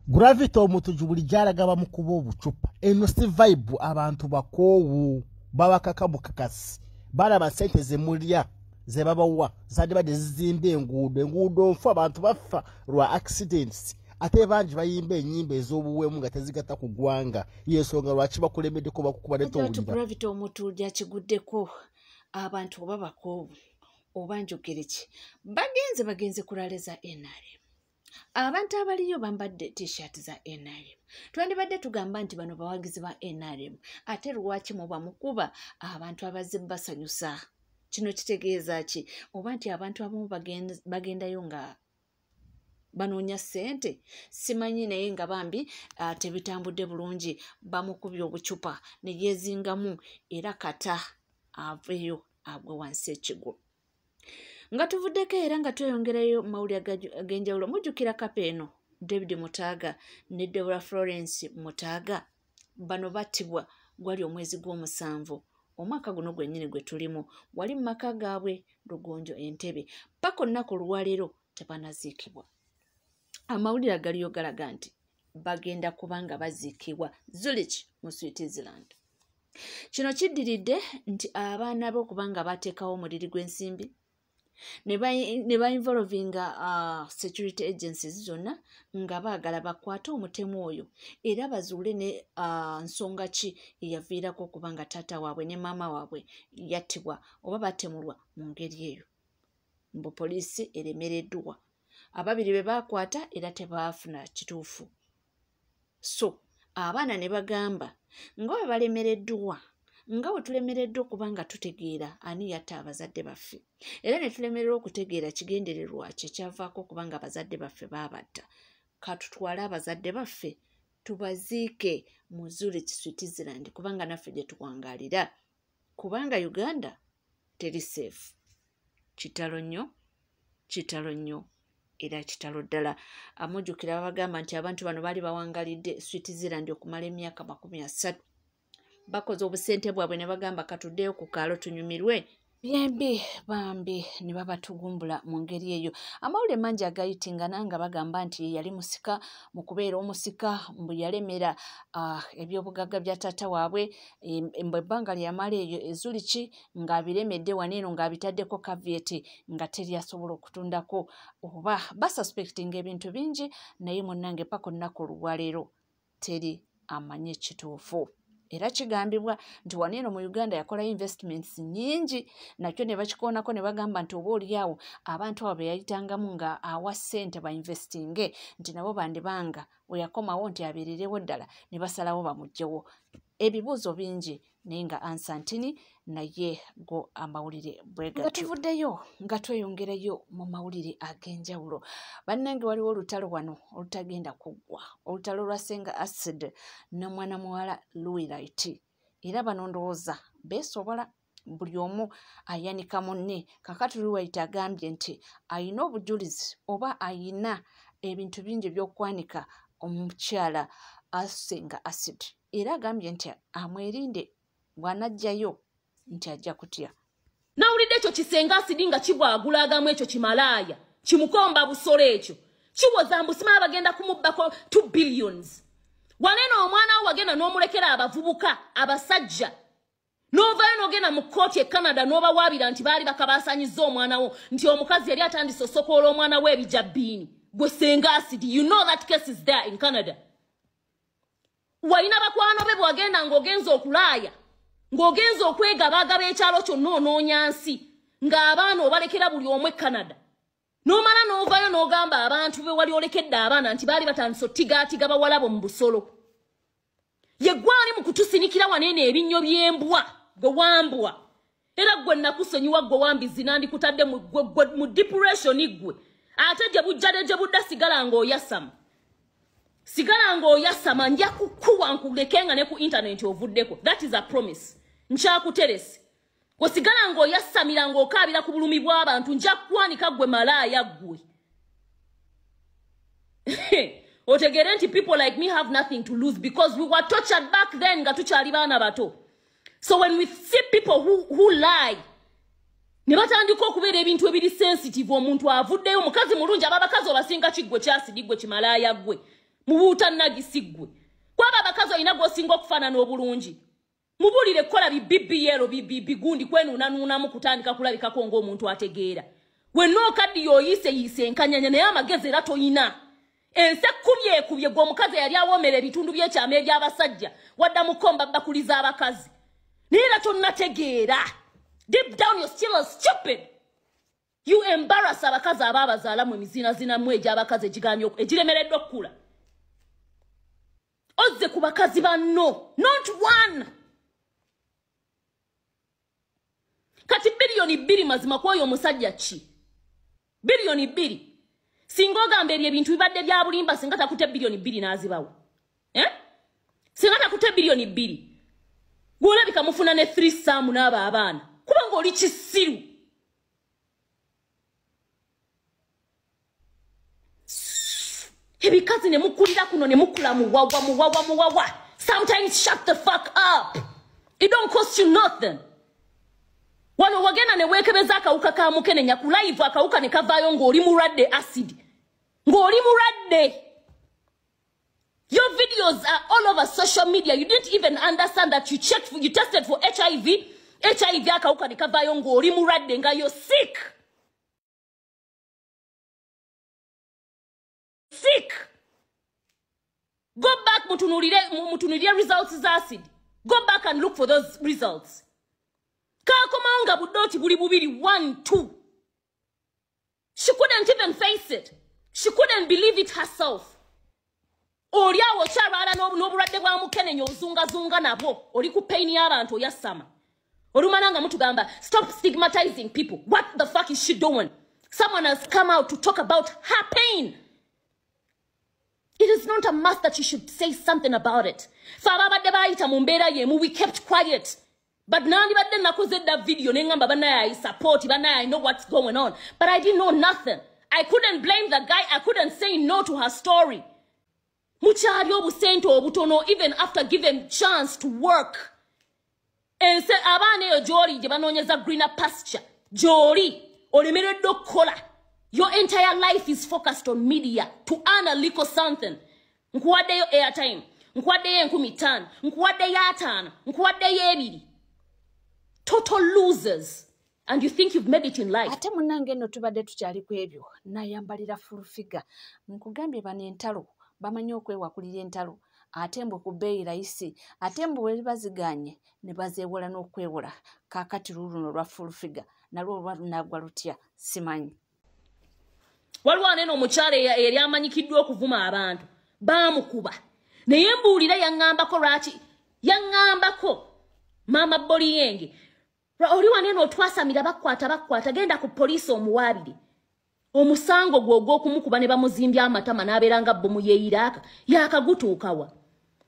Gravity omutuju buli jaragaba mukuba obucupa eno si vibe abantu bakoowu babakaka bukakasi baraba sente zemulya ze babawa zade bade zizimbe enguudo nfu abantu bafa lwa accidents ate banji bayimba enyimba ez'obuwemu nga tezigata kugwanga yensonga lwaki bakulemedde ko bakukuba netowulira gravity omutuju akiguddeko abantu oba bakoowu oba njogereki bagenze kulaleza NRM. Abantu abaliyo bambadde t-shirt za NRM. Twandibadde tugamba nti bano bawagizi ba NRM. Ate lwaki muba mukuba abantu abaze basanyusa. Kino kitegeeza ki? Oba nti abantu abamu bagendayo nga banoonya ssente. Simanyi naye nga bambi tebitambudde bulungi bamukubye obucupa ne yeezingamu era kata aveyo agwe wansi ekigwo. Nga tuvuddeko era nga tweyongerayo mawulire ag'enjawulo mujjukira Kapeeno David Mutaaga ne Deborah Florence Mutaaga bano battibwa gwali omwezi gw'omusanvu omwaka guno gwennyini gwe tulimu wali mu maka gaabwe Lugonjo Entebbe paka olunaku olwaleero tebanaziikibwa. Amawulire agaliyo galaga nti bagenda kubanga baziikibwa Zurich mu Switzerland. Kino kiddiridde nti abaana be okubanga bateekawo omuliri gw'ensimbi ne ba involvinga security agencies zonna nga baagala bakwate omutemu oyo era bazuule ne nsonga ki eyaviirako okubanga taata waabwe ne maama waabwe yattibwa oba batemulwa mu ngeri eyo. Mbu poliisi eremereddwa ababiri be baakwata era tebaafuna kituufu. So abaana ne bagamba nga bwe balemereddwa nga bwe tulemereddwa okubanga tutegeera ani yatta abazadde baffe era ne tulemererwa okutegeera kigendererwa kye kyavaako okubanga abazadde baffe baabatta katutwale abazadde baffe tubaziike mu Zurich Switzerland kubanga naffe gye tuwangaalira kubanga Uganda teri safe. Kitalo nnyo era kitalo ddala. Amujjukira babagamba nti abantu bano baali bawangaalidde Switzerland okumala emyaka 30. Bakoze obusente bwabwe ne bagamba katuddeyo ku kaalo tunyumirwe. Byembi bambi ne babatugumbula mu ngeri eyo. Amawulire mangi agayitinga nanga bagamba nti yali musika mu kubeera omusika mbu yalemera ebyobugagga bya taata waabwe mbu ebbanga lyamala eyo Zurich ng'abiremedde waneeno ng'abitaddeko kavyeti nga teri asobola okutundako oba basuspectinga ebintu bingi naye munnange paka olunaku olwaleero teri amanye ekituufu. Era kigambibwa nti waneeno mu Uganda yakola investments nyingi nakyo ne bakikoonako ne bagamba nti oba oliawo abantu abo be yayitangamu nga awa ssente ba investinge nti nabo bandibanga we yakomawo nti abeererewo ddala ne basalawo bamuggyewo. Ebibuuzo bingi naye nga ansantini naye go amawulire bwe gatyo. Nga tuvuddeyo nga tweyongerayo mu mawulire ag'enjawulo. Bannange waliwo olutalo wano olutagenda kuggwa. Olutalo lwa Ssenga Acid ne mwana muwala Louis Light. Era bano ndowooza beesobola buli omu ayanika munne. Kakati Louis Light agambye nti ayina obujulizi oba ayina ebintu bingi by'okwanika omukyala Ssenga Acid. Era agambye nti amwerinde bw'anajjayo nti ajja kutya. Nawulidde ekyo Kisenga Acid nga kibwagulagamu ekyo kimalaaya kimukomba busolo ekyo kiwoza mbusima abagenda kumubbako 2 billions. Waneeno omwana wo wagenda n'omulekera abavubuka abasajja n'ovaayo n'ogenda mu kkooti e Canada n'obawaabira nti baali bakabasanyizza omwana wo nti omukazi yali atandise osokoola omwana we ebijabbiini. Gwe Senga Acid, you know that case is there in Canada. Walina bakwano be bwagenda ng'ogenza okulaaya ng'ogenza okwegabagaba ekyalo kyonna onoonya nsi ng'abaana obalekera buli omu e Canada n'omala n'ovaayo n'ogamba abantu be wali olekedde abaana nti baali batandise ottigaatiga bawalabo mu busolo. Ye gwali mu kutusinikira waneeno ebinnyo by'embwa gwe wambwa era gwe nakusonyiwa gwe wambizi nandikutadde mu depression gwe ate gye bujjade gye budda sigala ng'oyasama. Sigala ng'oyasama nja kukuwa nkulekenga ne ku internet ovuddeko. That is a promise. Nchakuteresi. Gwe sigala ng'oyasamira ng'okaabira ku bulumi bw'abantu nja kuwanika gwe malaaya gwe. Otegere nti people like me have nothing to lose because we were tortured back then nga tukyali baana bato. So when we see people who lie ne batandika okubeera ebintu ebiri sensitive omuntu avuddeyo mukazi mulungi ababakazi obasinga kiggwe kyasidi gwe kimalaaya gwe. Mubuuta nagisigwe. Kwaba abakazi olina gwosinga okufaanana obulungi. Mubulire kola BBL bigundi kwenu nanuunamu kutandika kulabikako ng'omuntu ategeera. Wenno kadi yoyise nkanyanya naye amagezi era toyina. Ense kubye gw'omukazi yali awomera ebitundu by'ekyama eby'abasajja wadda mukomba bakuliza abakazi. Naye era tonnategeera. Deep down you're still stupid. You embarrass abakazi ababazaala mu emizina mu egy'abakazi egiremereddwa okukula. Ozze ku bakazi banno, not one. Kati bilioni 2 mazima kwa oyo omusajja ki? Bilioni 2. Singa ogamba ebintu bibadde bya bulimba singa takute bilioni 2 n'azibawo. Singa takute bilioni 2. Gwolabika mufuna ne 3 samu n'aba abaana. Kubanga oli kisiru. Ebikazi ne mukulira kuno ne mukula muwawa. Sometimes shut the fuck up. It don't cost you nothing. Wano wagena ne wekebeza akawuka ka mukenenya ku live akawuka ne kavaayo ng'oli mulwadde acid. Ng'oli mulwadde. Your videos are all over social media. You didn't even understand that you tested for HIV. HIV akawuka ne kavaayo ng'oli mulwadde nga you're sick. Sick. Go back mutunulire results za acid. Go back and look for those results. Kakomaunga budoti buli bubiri 1, 2. She couldn't even face it. She couldn't believe it herself. Oliawo charara n'obulwadde bwa mukenenya ozunga nabo. Oli ku pain y'abantu oyasama. Olumananga mutugamba stop stigmatizing people. What the fuck is she doing? Someone has come out to talk about her pain. It is not a must that you should say something about it. Fababadde bayita mu mbeera yemu, we kept quiet. But nandi badde nakoze that video nengamba banaye I support banaye I know what's going on, but I didn't know nothing. I couldn't blame the guy. I couldn't say no to her story. Muchali obusente obutono even after given chance to work. And say abane yo joli je banonyeza greener pasture. Joli olemeredde okukola. Your entire life is focused on media to earn a little something. Nkuwaddeyo airtime, nkuwaddeyo 15, nkuwaddeyo 5, nkuwaddeyo 2. Total losers. And you think you've made it in life. Ate munange no tubadde tukyali ku ebyo nayambalira full figure. Nkugambye bano entalo bamanyi okwewakulira entalo. Ate mbu ku bbeeyi rayisi. Ate mbu bwe baziganye ne bazeewola n'okwewola. Kaakati luno lwa full figure nalwo lwanaagwa lutya simanyi. Waliwo anene omukyala yali amanyikiddwa okuvuma abantu. Baamukuba. Naye mbuulira yaŋŋambako lwaki. Yaŋŋambako Mama Boliyenge. Oli wanene otwasamira bakwata genda ku poliisi omuwaabire. Omusango gwo ogw'okumukuba ne bamuzimbya amatama n'abeeranga bbomu yeeyiraaka yaakagutuukawa.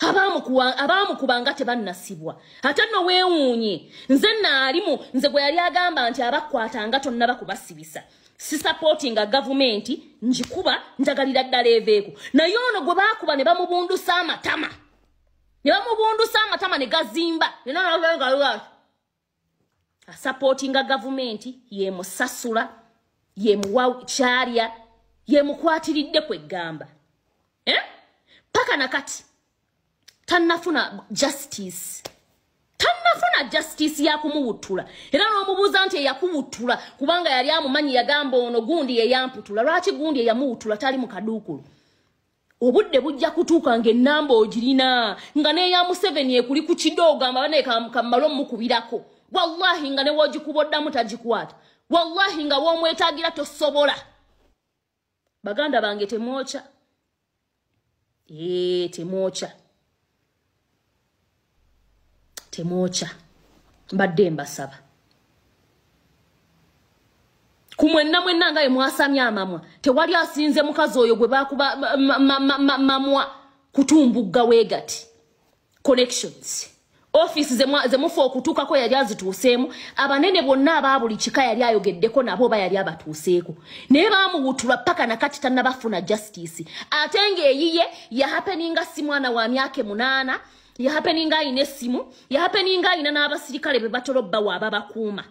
Abaamukubanga tebannasibwa. Ate nno weewuunye. Nze naalimu nze gwe yali agamba nti abakwatanga tonnaba kubasibisa. Si supporting a government njikuba njagalira ddala eveeko. Naye ono gwe baakuba ne bamubundusa amatama. Ne gazimba. Supporting a government ye musasula ye muwa charya ye mukwatiridde kwegamba. Paka nakati tannafuna justice. Ya kumubutula. Era n'omubuuza nti yakubutula kubanga yali amumanyi yagamba ono gundi ye yamputula. Lwaki gundi ye yamubutula tali mu kaduukulu. Obudde bujja kutuuka ng'ennamba ogirina nga n'eya Museveni ekuli ku kidoogo amabane kamalo mukubirako. Wallahi nga ne wogikuboddamu tagikwata. Wallahi nga w'omwetaagira tosobola. Baganda bange temwoca. Temwoca. Mbadde mbasaba. Kumwenna nga ye mwasamya amamwa. Tewali asinze mukazi oyo gwe baakuba mamwa kutumbugga weegati. Connections. Office zemufa okutuukako yali azituuseemu. Abanene bonna aba buli kika yali ayogeddeko nabo yali abatuuseeko. Naye baamubutulwa paka nakati tannabafuna justice. Ate ng'eyiye yahapeninga si mwana wa myaka 8. Yahapeninga ayina essimu. Yahapeninga ayina n'abasirikale be batolobba waaba bakuuma.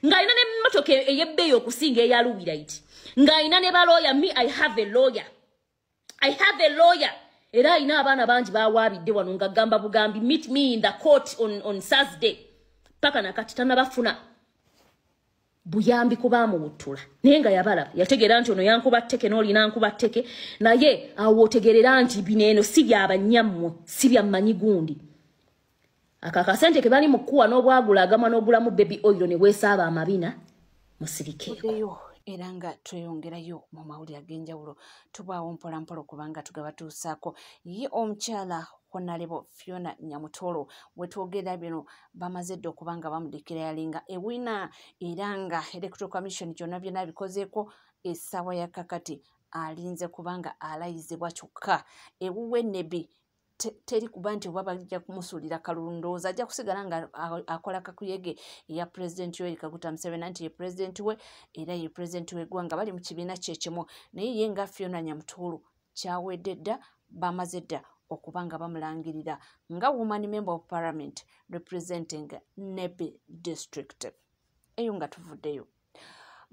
Ng'ayina n'emmotoka ey'ebbeeyi okusinga eya Lubirayiti. Ng'ayina ne balooya. Me, I have a lawyer. I have a lawyer. Era ina abana banji bawaabidde wano nga gamba bugambi meet me in the court on Thursday. Paka nakati tanabafuna. Buyambi kubamu wutula. Nenga yabala. Yategerera nti ono yankuba tteke n'olina nkuba tteke. Naye awo otegerera nti bineeno si bya banyammwe, si bya mmanyi gundi. Akakasente ke bali mukuwa n'obwagula agama n'ogulamu baby oil ne weesaaba amabina musirikeeko. Era nga tweyongerayo mu mawulire ag'enjawulo tubaawo mpolampola kubanga tugabatuusaako ye omukyala Honorable Fiona Nyamutolo wetwogera bino bamaze dda okubanga bamudikira yalinga ewina era nga Electoral Commission kyonna byonna bikozeeko essaawa ya kakati alinze kubanga alayizibwa kyokka ewuwe nebi teri kuba nti oba bajja kumusuulira kalundooza ajja kusigala nga akola kakuyege eya pulezidenti we Kaguta Museveni nti ye pulezidenti we era ye pulezidenti w'eggwanga bali mu kibiina kyekimu naye ye nga Fiona Nyamutolo kyawedde dda bamaze dda okuba nga bamulangirira nga woman member of parliament representing Nebbi district. Eyo nga tuvuddeyo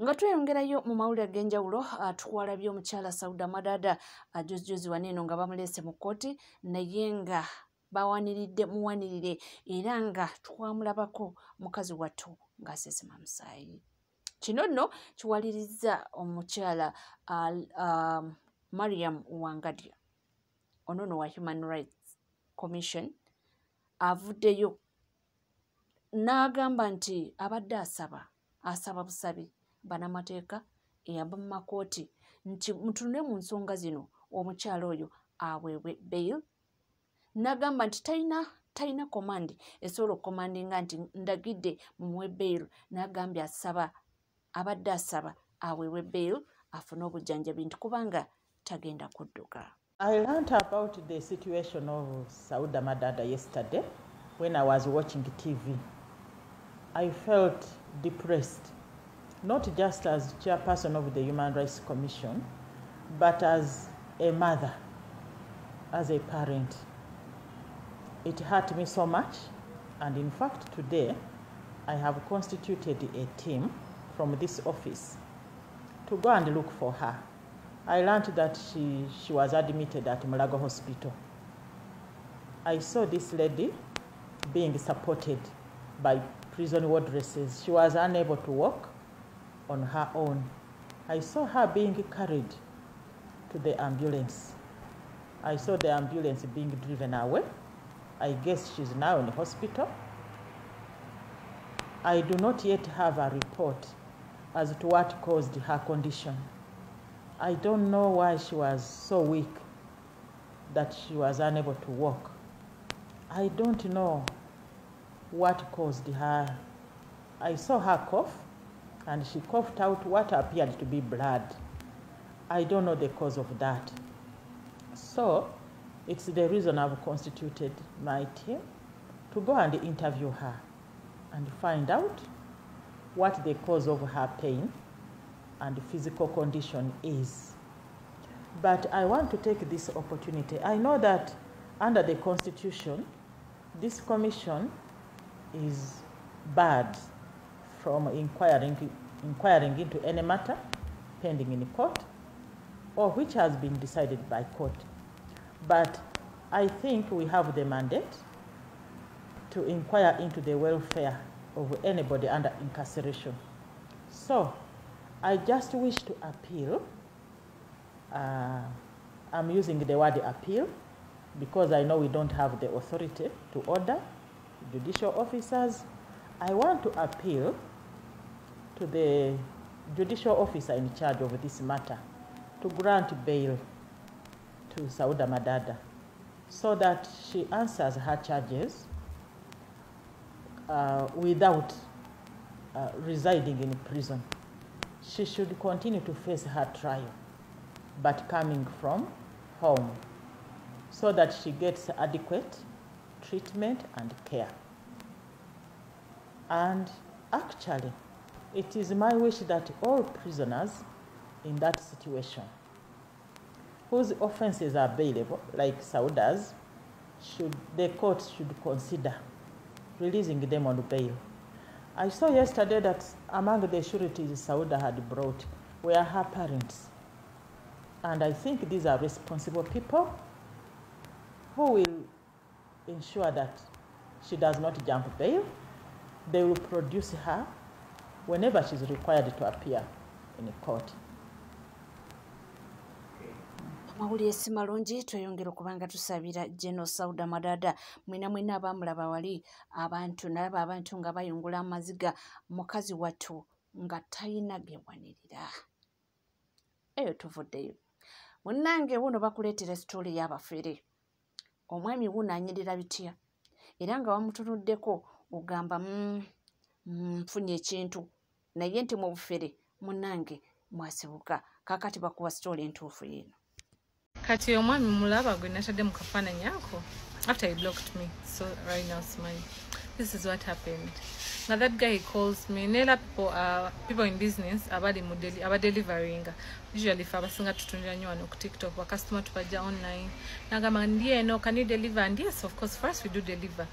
nga tweyongerayo mu mawulire ag'enjawulo twalabye omukyala Sauda Madada ajuzijuzi waneeno nga bamuleese mu kkooti naye nga bawaniridde muwanirire era nga twamulabako mukazi wattu ng'asesema musaayi. Kino nno kiwalirizza omukyala Mariam Wangadya ono wa Human Rights Commission avuddeyo n'agamba nti abadde asaba busabi banamateeka eyava mu makooti nti mutunule mu nsonga zino omukyala oyo aweebwe bail. N'agamba nti talina komandi esobola okukomandinga nti ndagidde mumuwe bail. N'agambye abadde asaba aweebwe bail afune obujjanjabi nti kubanga tagenda kudduka. I learned about the situation of Sauda Madada yesterday when I was watching TV. I felt depressed, not just as chairperson of the Human Rights Commission, but as a mother, as a parent. It hurt me so much, and in fact today I have constituted a team from this office to go and look for her. I learned that she was admitted at Mulago Hospital. I saw this lady being supported by prison wardresses. She was unable to walk on her own. I saw her being carried to the ambulance. I saw the ambulance being driven away. I guess she's now in the hospital. I do not yet have a report as to what caused her condition. I don't know why she was so weak that she was unable to walk. I don't know what caused her. I saw her cough, and she coughed out what appeared to be blood. I don't know the cause of that. So it's the reason I've constituted my team to go and interview her and find out what the cause of her pain and physical condition is. But I want to take this opportunity. I know that under the Constitution, this commission is barred from inquiring into any matter pending in court or which has been decided by court. But I think we have the mandate to inquire into the welfare of anybody under incarceration. So I just wish to appeal. I'm using the word appeal because I know we don't have the authority to order judicial officers. I want to appeal to the judicial officer in charge of this matter to grant bail to Sauda Madada so that she answers her charges without residing in prison. She should continue to face her trial, but coming from home, so that she gets adequate treatment and care. And actually, it is my wish that all prisoners in that situation, whose offenses are bailable, like Sauda's, the court should consider releasing them on bail. I saw yesterday that among the sureties Sauda had brought were her parents. And I think these are responsible people who will ensure that she does not jump bail. They will produce her whenever she's required to appear in court. Mawulire si malungi tweyongera okubanga tusabira General Sauda Madada mwina abamulaba wali abantu nalaba abantu nga bayungula amaziga mukazi wattu nga talina gewanirira. Eyo tuvuddeyo. Munnange wuno bakuleetera sitooli y'abafere. Omwami wuno anyirira bitya era nga wamutunuddeko ogamba nfunye ekintu naye nti mu bufere munnange mwasibuka kakati bakuwa sitooli entuufu yino. Kati omwami mulaba gwe natadde mu kafaananyi ako after he blocked me. So right now smile. This is what happened. Now that guy calls me. Nela people in business abali delivering. Usually if abasinga tutundira nnyo wano ku TikTok wa customer tupaja online. Nagamba ndiye no, can you deliver? And yes, of course, first we do deliver.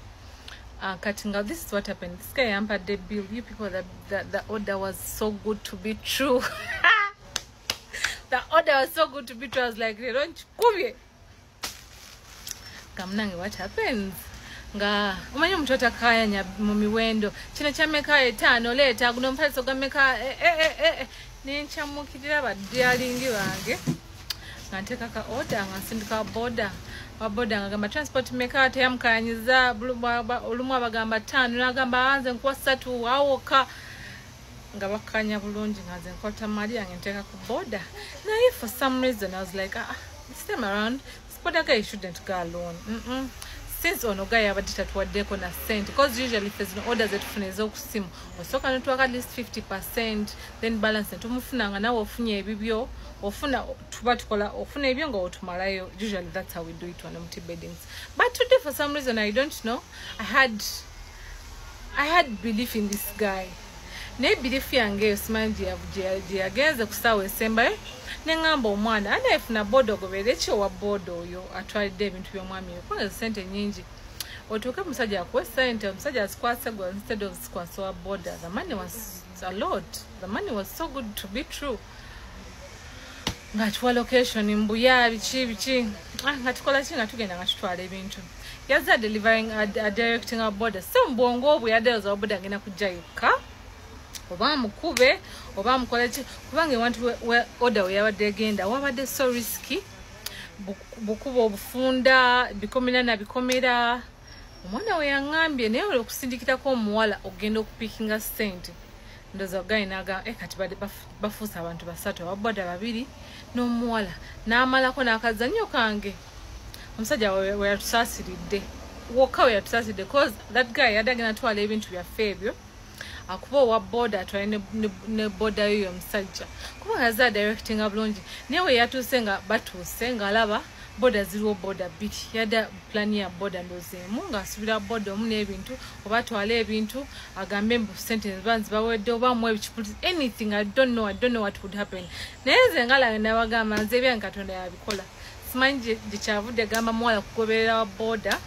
Cutting out. This is what happened. This guy hampered the bill. You people, the order was so good to be true. The order was so good to be true. I was like, don't you Kamnange, what happens? Nga umanyi omuntu atakayanya mu miwendo kino kyameka 5 leeta guno mpaliso gameka nenkyamukirira badyalingi bange nga nteeka ka order nga nsindika boda waboda nga gamba transport meka teyamukayanyiza olumu abagamba 5 nagamba anze nkuwa 3 wawoka nga bakanya bulungi nga nze nkota mali yange nteeka ku boda naye for some reason I was like this time around this boda guy shouldn't go alone. Since ono guy abadde tatuwaddeko na cent, because usually if there's no orders etufuna ez'okusimu osooka netwaka at least 50%, then balance netumufunanga nawe ofunye ebibyo ofuna tuba tukola ofuna ebyo nga otumalayo. Usually that's how we do it on empty beddings. But today for some reason I don't know, I had belief in this guy. Ne belief yange yosimanji yagenze kusaawa esembayo nengamba omwana anayefuna bodo gobeera ekyo wa bodo oyo atwalidde ebintu by'omwami oyo kubanga sente nyingi otuuke musajja akuwe sente omusajja azikwase gwa instead of zikwase wa boda. The money was a lot. The money was so good to be true. Nga tuwa location mbuya biki nga tukola ki nga tugenda nga tutwala ebintu yazza delivering a directing a boda so mbwongo obwe yadeoza wa boda agenda kujja yokka oba mukube oba mukola ki kubanga wantu order yabadde genda wabadde so risky bukubo obufunda bikomera na bikomera. Omwana we yangambye naye okusindikirako omuwala ogenda okupikinga sente ndoza gayi naga kati badde bafuusa abantu 3 ababoda 2 n'omuwala n'amalako n'akazannyo kange. Omusajja we yatusaasiridde wokka we yatusaasiridde cause that guy yadagenda atwala ebintu byaffe ebyo akuba owa boda atwale ne boda yoyo omusajja kubanga yazza directing bulungi naye we yatuuse nga batuuse ng'alaba boda ziriwo boda 2 yadda plan ya boda ndozeemu ng'asubira boda omu n'ebintu oba atwale ebintu agambe mbu sente banzi bawedde oba mu ebikipulizi anything I don't know what would happen. Naye nze ngala nabagamba nze ebyange Katonda yabikola simanyi gye kyavudde gamba muwala kugoberera wa boda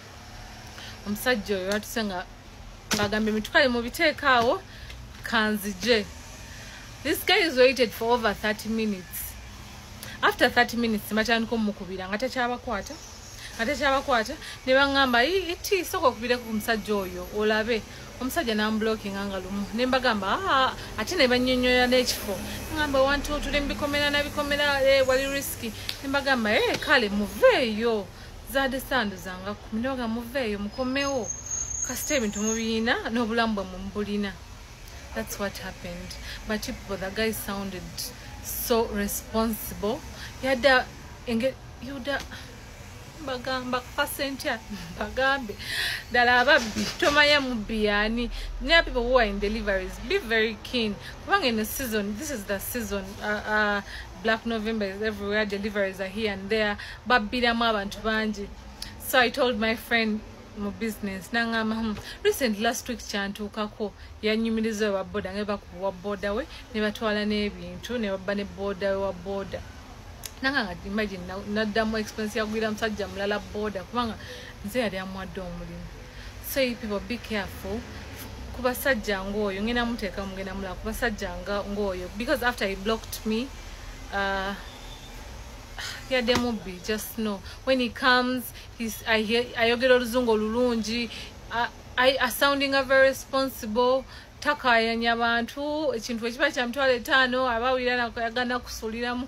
omusajja oyo yatuuse nga bagambe mitukale mu biteekaawo kanzije. This guy is waited for over 30 minutes. After 30 minutes matandika omukubira nga tekyabakwata ne bangamba iti soko okubira ku musajja oyo olabe. Omusajja n'amblocking nga lumu ne mbagamba ate ne bannyonnyola n'ekifo ngamba wantu otule mbikomera na bikomera wali risky ne mbagamba kale muveeyo zaade sandu zanga kuminoga muveeyo mukomewo kasite ebintu mubiyina n'obulamu bwe mubulina. That's what happened. But the guy sounded so responsible. Yada yuda bagamba passenger bagambe dala ababbi tomanya mubiyani. Near people who are in deliveries, be very keen. Kubanga in the season, this is the season, Black November is everywhere, deliveries are here and there. Babbiramu abantu bangi. So I told my friend mu business nangamba recent last week kyantuukako yanyumiriza wa boda ngeba ku boda we ne batwala n'ebintu ne babba ne boda wa boda nanga imagine naddamu expense yagwira musajja mulala boda kubanga nze yali amwadde omulimu. So people be careful kubasajja ng'oyo ngena muteeka mugenda mulala kubasajja ng'oyo because after he blocked me yeah, there will be just know when he comes. I get oluzungu olulungi. I sounding a very responsible. Takayanya abantu ekintu ekiba kya mitwalo 5 abawira nakuyagana kusuliramu.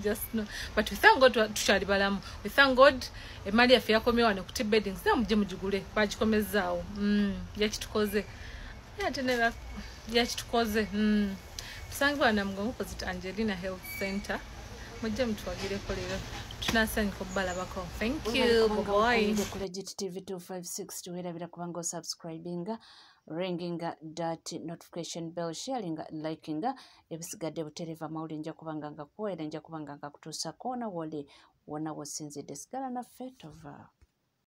Just know. But we thank God tuchali balamu. We thank God emali yafe yakomye wano kuti bedding sa muje mujigule bagikomezaawo. Yakitukoze. Yatenera yakitukoze. Tusangibwa na Mugongo opposite Angelina Health Center. Mujje mutwagire ko lero. Tunasanga ko balabako. Thank you. Bye bye. Ku Legit TV 256 tuwerabira kubanga subscribinga, ringinga that notification bell, sharinga, likinga ebisigadde butereva mawuli nja kubanga nga kuwera nja kubanga nga kutuusa kona wole wona wosinzidde sigala na fetova.